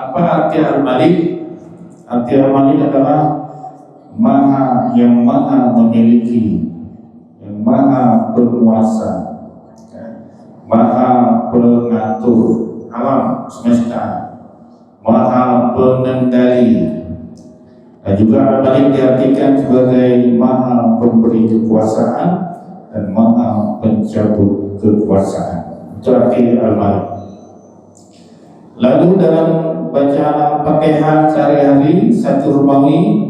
Apa arti Al-Malik? Arti Al-Malik adalah yang maha memiliki, yang maha berkuasa, maha pengatur alam semesta, maha pengendali. Dan juga Al-Malik diartikan sebagai maha pemberi kekuasaan dan maha pencabut kekuasaan. Itu arti Al-Malik. Lalu dalam bacaan Al-Fatihah sehari-hari satu Romawi,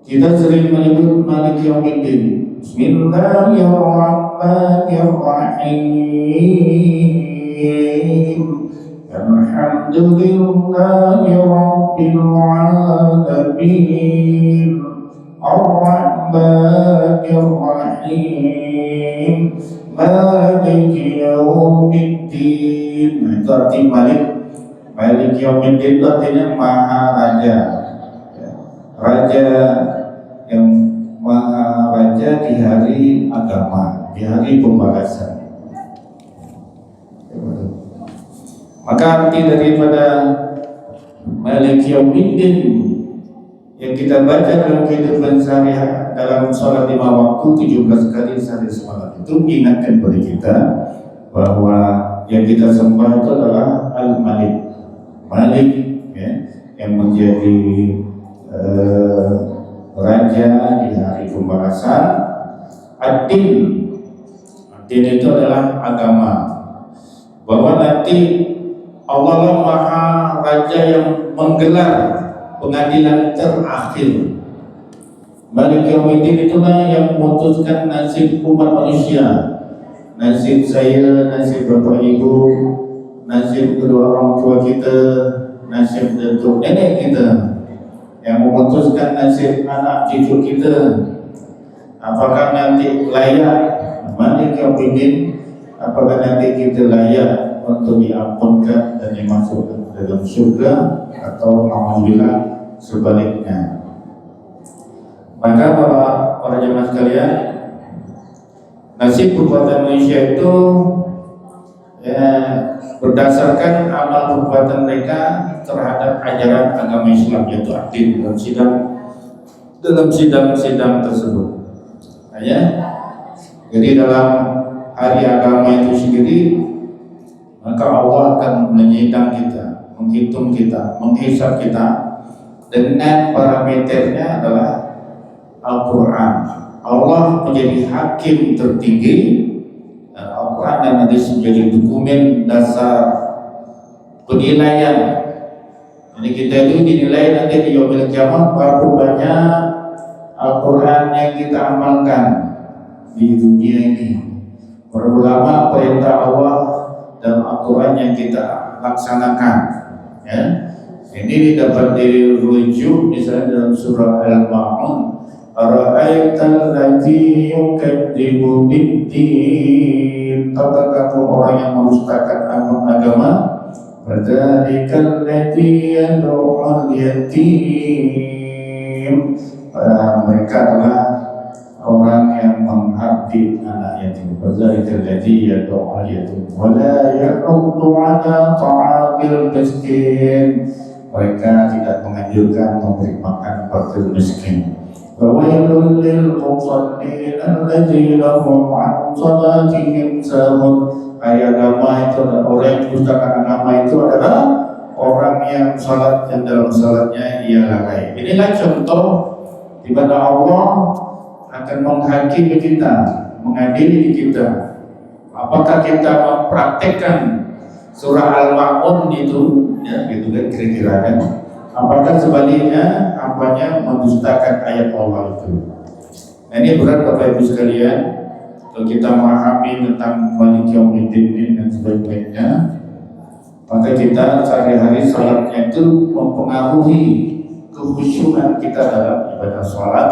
kita sering menyebut Malik Yaumiddin. Bismillahirrahmanirrahim. Alhamdulillahi Rabbil Alamin. Ar-Rahmanir-Rahim. Maliki Yaumiddin. Itu arti Malik. Malik Yaumiddin itu artinya Maha Raja. Raja yang Maha Raja di hari agama, di hari pembalasan. Maka arti daripada Malik Yaumiddin yang kita baca dalam kehidupan sehari-hari, dalam sholat 5 waktu 17 kali sehari semalam, itu mengingatkan kepada kita bahwa yang kita sembah itu adalah Al-Malik, Malik ya, yang menjadi raja di hari pembalasan. Ad-Din, Ad-Din itu adalah agama, bahwa nanti Allah lah Maha Raja yang menggelar pengadilan terakhir. Malik Yaumiddin itulah yang memutuskan nasib umat manusia, nasib saya, nasib bapak ibu, nasib kedua orang tua kita, nasib datuk nenek kita, yang memutuskan nasib anak cucu kita. Apakah nanti layak Malik Yaumiddin, apakah nanti kita layak untuk diampunkan dan dimasukkan dalam surga, atau alhamdulillah sebaliknya. Maka para jemaah sekalian, nasib perbuatan manusia itu ya, berdasarkan amal perbuatan mereka terhadap ajaran agama Islam, yaitu Ad-Din, dalam sidang tersebut. Ya. Jadi dalam hari agama itu sendiri, maka Allah akan menyidang kita, menghitung kita, menghisab kita dengan parameternya adalah Al-Quran. Allah menjadi hakim tertinggi, dan Al-Quran dan hadis menjadi dokumen dasar penilaian. Jadi kita itu dinilai nanti di yaumil qiyamah berapa banyak Al-Quran yang kita amalkan di dunia ini, berapa lama perintah Allah dan Al-Quran yang kita laksanakan. Ya. Ini dapat dirujuk misalnya dalam surah Al-Ma'un, ara'aital ladzi yukadzibu bid-din, apakah kamu orang yang mendustakan agama? Fadzalikal ladzi yad'ul yatim, mereka adalah orang yang mengabdi anak yatim. Fadzalikal ladzi yad'ul yatim wa la yahuddu 'ala ta'amil miskin, mereka tidak menganjurkan memberi makan fakir miskin. Fawailul lil musallin alladzina hum 'an salatihim sahun. Agama itu adalah orang yang mendustakan agama, itu adalah orang yang salat yang dalam salatnya ia lalai. Inilah contoh di mana Allah akan menghakimi kita, mengadili kita. Apakah kita mempraktekkan surah Al-Ma'un itu, ya gitu kan kira-kira kan? Apakah sebaliknya hambanya mendustakan ayat Allah itu? Nah, ini berat Bapak Ibu sekalian. Kalau kita memahami tentang Malik Yaumiddin dan sebagainya, maka kita sehari-hari salatnya itu mempengaruhi kekhusyukan kita dalam ibadah salat,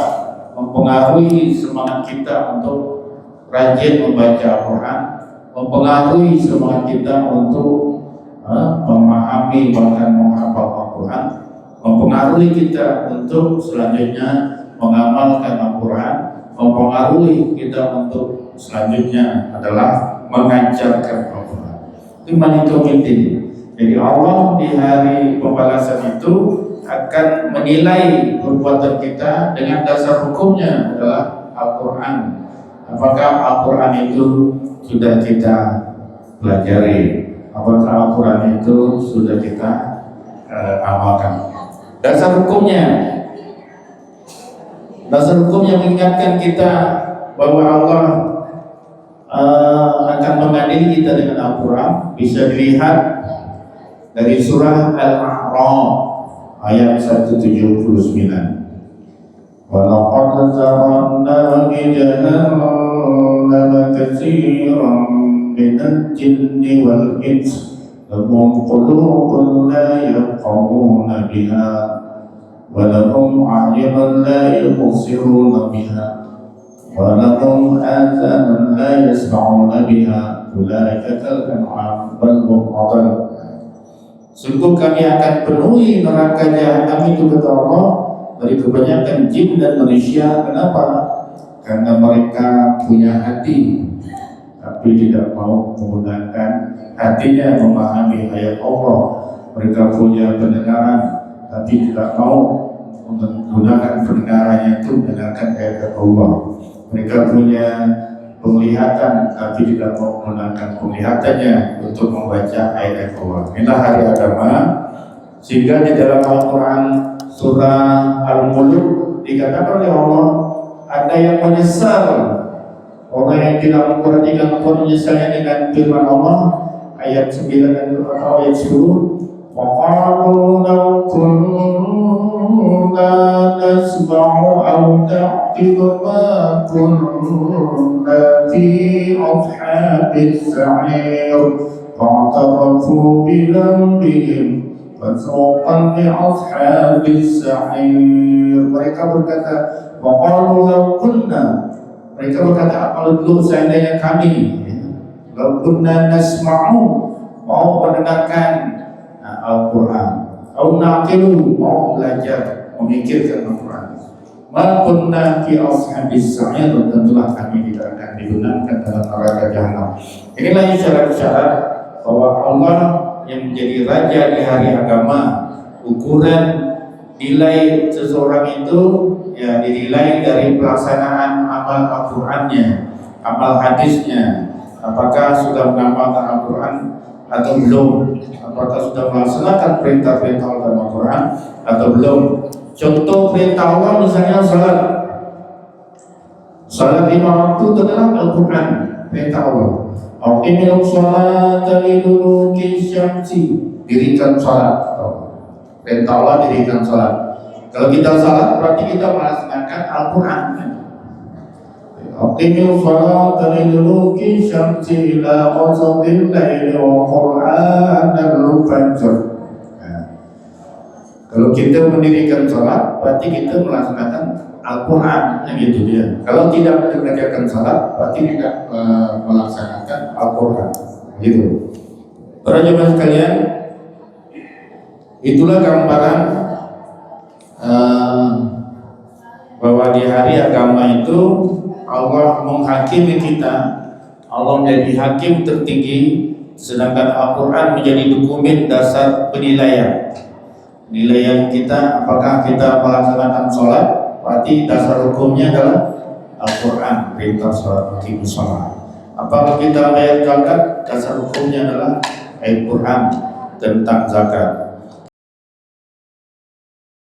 mempengaruhi semangat kita untuk rajin membaca Al-Quran, mempengaruhi semangat kita untuk memahami bahkan menghafal Al-Quran, mempengaruhi kita untuk selanjutnya mengamalkan Al-Quran, mempengaruhi kita untuk selanjutnya adalah mengajarkan Al-Quran. Itu Malik Yaumiddin. Jadi Allah di hari pembalasan itu akan menilai perbuatan kita dengan dasar hukumnya adalah Al-Quran. Apakah Al-Quran itu sudah kita pelajari? Apakah Al-Quran itu sudah kita amalkan? Dasar hukumnya mengingatkan kita bahwa Allah akan mengadili kita dengan Al-Quran. Bisa dilihat dari surah Al-A'raf ayat 179. وَلَقَدْ ذَرَأْنَا لِجَهَنَّمَ كَثِيرًا مِنَ الْجِنِّ وَالْإِنسِ لَهُمْ قُلُوبٌ لَا يَفْقَهُونَ بِهَا وَلَهُمْ أَعْيُنٌ لَا يُبْصِرُونَ بِهَا وَلَهُمْ آذَانٌ لَا يَسْمَعُونَ بِهَا أُولَئِكَ كَالْأَنْعَامِ بَلْ هُمْ أَضَلُّ. Sungguh kami akan penuhi neraka jahanam itu, kata Allah, dari kebanyakan jin dan manusia. Kenapa? Karena mereka punya hati tapi tidak mau menggunakan hatinya memahami ayat Allah. Mereka punya pendengaran tapi tidak mau menggunakan pendengarannya itu mendengarkan ayat Allah. Mereka punya penglihatan tapi tidak mau menggunakan penglihatannya untuk membaca ayat Allah. Inilah hari agama. Sehingga di dalam Al-Quran surah Al-Mulk dikatakan oleh Allah, ada yang menyesal, orang yang tidak memperhatikan Al-Quran menyesalnya dengan firman Allah ayat 9 atau ayat 10. وَقَالُوا لَوْ كُنَّا نَسْمَعُ أَوْ نَعْقِلُ مَا كُنَّا فِي أَصْحَابِ السَّعِيرِ فَاعْتَرَفُوا بِذَنبِهِمْ فَسُوقًا لِأَصْحَابِ السَّعِيرِ. Mereka berkata, وَقَالُوا لَوْ كُنَّا, mereka berkata, kalau dulu seandainya kami, لَوْ كُنَّا نَسْمَعُ, mau mendengarkan Al-Quran, atau naqilu, mau belajar memikirkan Al-Quran, ma kunna fi ashabis sa'ir, tentulah kami tidak akan digunakan dalam neraka jahanam. Inilah isyarat-isyarat bahwa Allah yang menjadi raja di hari agama. Ukuran nilai seseorang itu ya dinilai dari pelaksanaan amal Al-Qurannya, amal hadisnya. Apakah sudah mengamalkan Al-Quran atau belum? Apakah sudah melaksanakan perintah-perintah dalam Al-Quran atau belum? Contoh perintah Allah misalnya salat. Salat 5 waktu itu adalah Al-Quran, perintah Allah. Aqimil sholata liduluki syamsi, dirikan salat. Perintah Allah dirikan salat. Kalau kita salat berarti kita melaksanakan Al-Quran. Aqimil sholata liduluki syamsi ila ghasaqil laili wa qur'anal fajr. Kalau kita mendirikan salat berarti kita melaksanakan Al-Quran, gitu dia. Kalau tidak mengerjakan salat berarti tidak melaksanakan Al-Quran, gitu. Para jemaah sekalian, itulah gambaran bahwa di hari agama itu Allah menghakimi kita. Allah menjadi hakim tertinggi, sedangkan Al-Quran menjadi dokumen dasar penilaian. Penilaian kita, apakah kita melaksanakan sholat, berarti dasar hukumnya adalah Al-Quran, perintah sholat, wajib sholat. Apakah kita bayar zakat, dasar hukumnya adalah Al-Quran tentang zakat.